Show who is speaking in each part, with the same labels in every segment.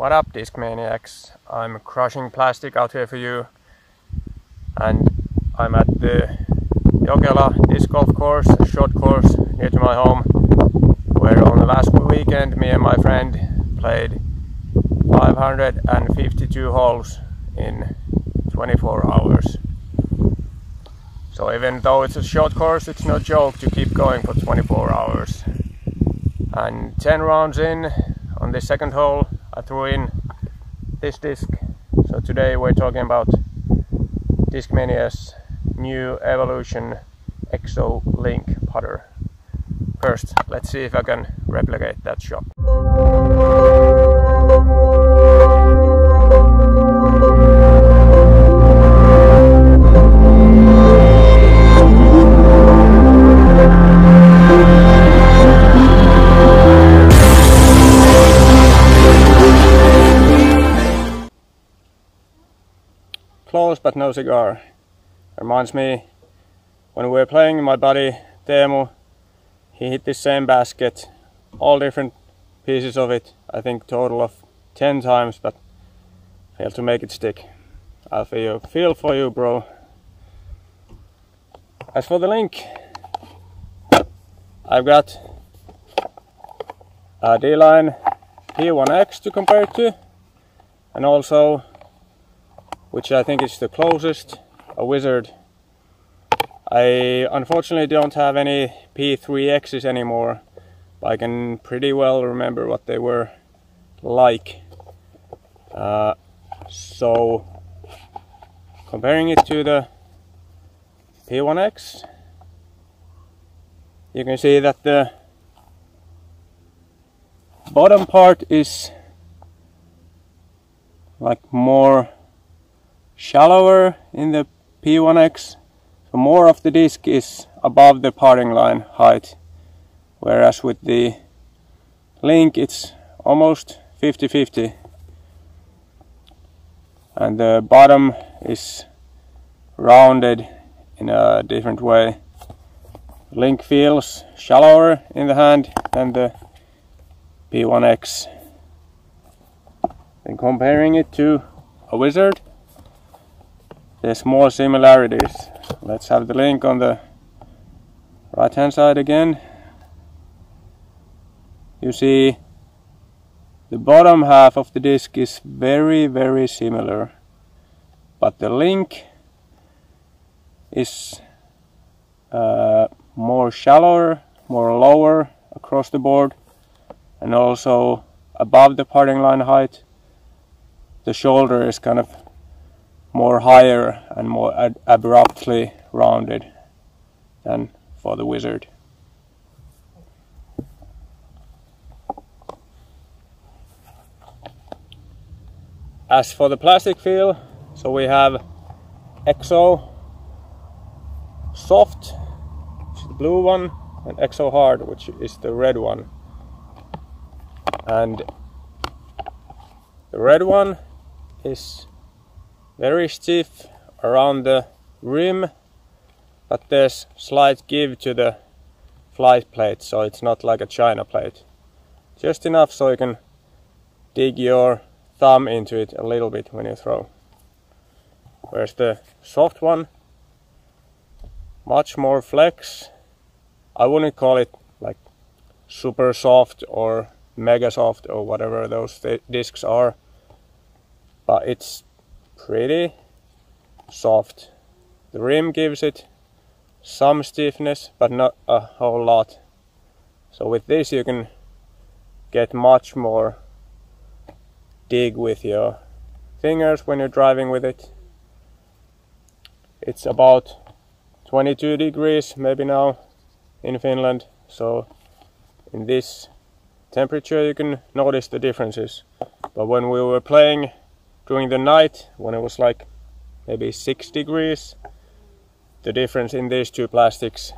Speaker 1: What up, Discmaniacs? I'm crushing plastic out here for you, and I'm at the Jokela disc golf course, a short course near to my home, where on the last weekend me and my friend played 552 holes in 24 hours. So even though it's a short course, it's no joke to keep going for 24 hours. And 10 rounds in, on this second hole, I threw in this disc. So today we're talking about Discmania's new Evolution Exo Link putter. First, let's see if I can replicate that shot. Close but no cigar. Reminds me when we were playing, my buddy Teemu, he hit the same basket, all different pieces of it, I think total of 10 times, but failed to make it stick. I feel for you, bro. As for the link, I've got a D-Line P1X to compare it to, and also, which I think is the closest, a Wizard. I unfortunately don't have any P3Xs anymore, but I can pretty well remember what they were like. So comparing it to the P1X, you can see that the bottom part is like more shallower in the P1X, so more of the disc is above the parting line height, whereas with the Link it's almost 50-50, and the bottom is rounded in a different way. Link feels shallower in the hand than the P1X. Then comparing it to a Wizard, there's more similarities. Let's have the Link on the right hand side again. You see the bottom half of the disc is very similar, but the Link is more shallower, more lower across the board, and also above the parting line height. The shoulder is kind of more higher and more abruptly rounded than for the Wizard. As for the plastic feel, so we have Exo Soft, which is the blue one, and Exo Hard, which is the red one. And the red one is very stiff around the rim, but there's slight give to the flight plate, so it's not like a China plate. Just enough so you can dig your thumb into it a little bit when you throw. Whereas the soft one, much more flex. I wouldn't call it like super soft or mega soft or whatever those discs are, but it's pretty soft. The rim gives it some stiffness, but not a whole lot. So with this you can get much more dig with your fingers when you're driving with it. It's about 22 degrees maybe now in Finland, so in this temperature you can notice the differences. But when we were playing during the night, when it was like maybe 6 degrees, the difference in these two plastics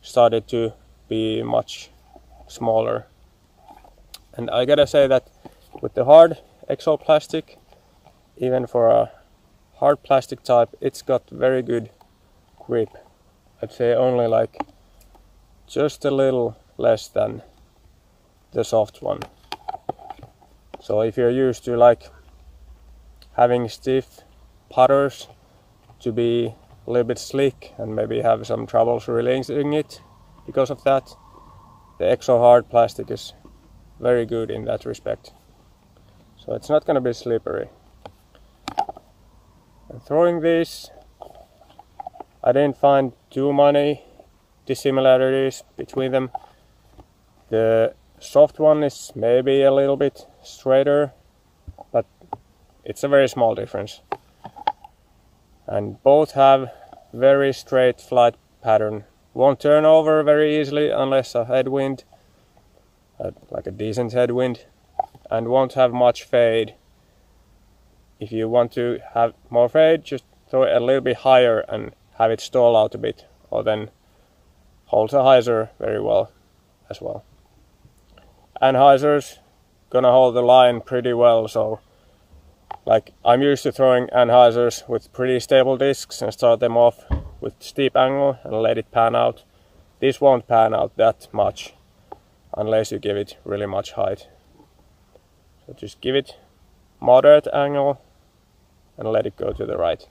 Speaker 1: started to be much smaller. And I gotta say that with the hard Exo plastic, even for a hard plastic type, it's got very good grip. I'd say only like just a little less than the soft one. So if you're used to like having stiff putters to be a little bit slick and maybe have some troubles releasing it because of that, the Exo hard plastic is very good in that respect. So it's not going to be slippery. And throwing these, I didn't find too many dissimilarities between them. The soft one is maybe a little bit straighter, but it's a very small difference. And both have very straight flight pattern. Won't turn over very easily unless a headwind, like a decent headwind, and won't have much fade. If you want to have more fade, just throw it a little bit higher and have it stall out a bit, or then holds a hyzer very well as well. Anhyzer's gonna hold the line pretty well, so like I'm used to throwing anhyzers with pretty stable discs and start them off with steep angle and let it pan out. This won't pan out that much unless you give it really much height. So just give it moderate angle and let it go to the right.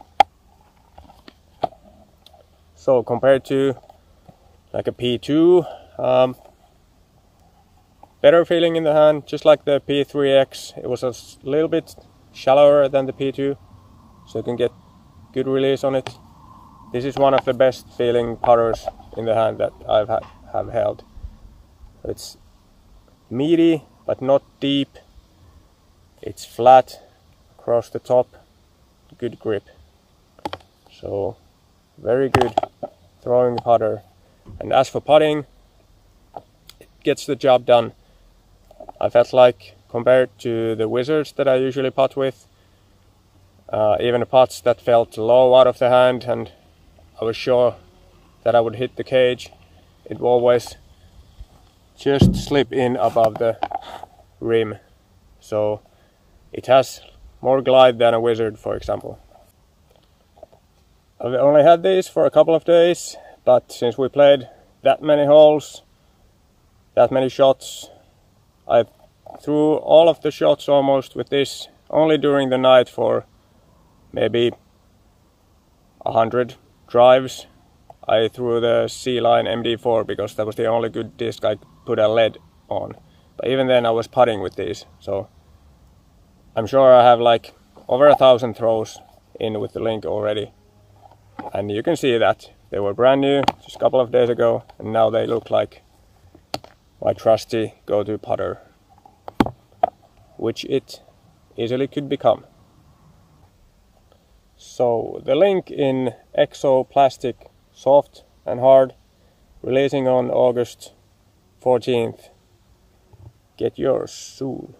Speaker 1: So compared to like a P2, better feeling in the hand, just like the P3X. It was a little bit shallower than the P2, so you can get good release on it. This is one of the best feeling putters in the hand that I've have held. It's meaty but not deep. It's flat across the top, good grip. So very good throwing putter. And as for putting, it gets the job done. I felt like compared to the Wizards that I usually putt with, even the putts that felt low out of the hand and I was sure that I would hit the cage, it will always just slip in above the rim. So it has more glide than a Wizard, for example. I've only had these for a couple of days, but since we played that many holes, that many shots, I threw all of the shots almost with this only during the night for maybe 100 drives. I threw the C-Line MD4 because that was the only good disc I put a lead on. But even then I was putting with these, so I'm sure I have like over 1,000 throws in with the Link already. And you can see that they were brand new just a couple of days ago, and now they look like my trusty go-to putter, which it easily could become. So the Link in Exo plastic, soft and hard, releasing on August 14th. Get yours soon.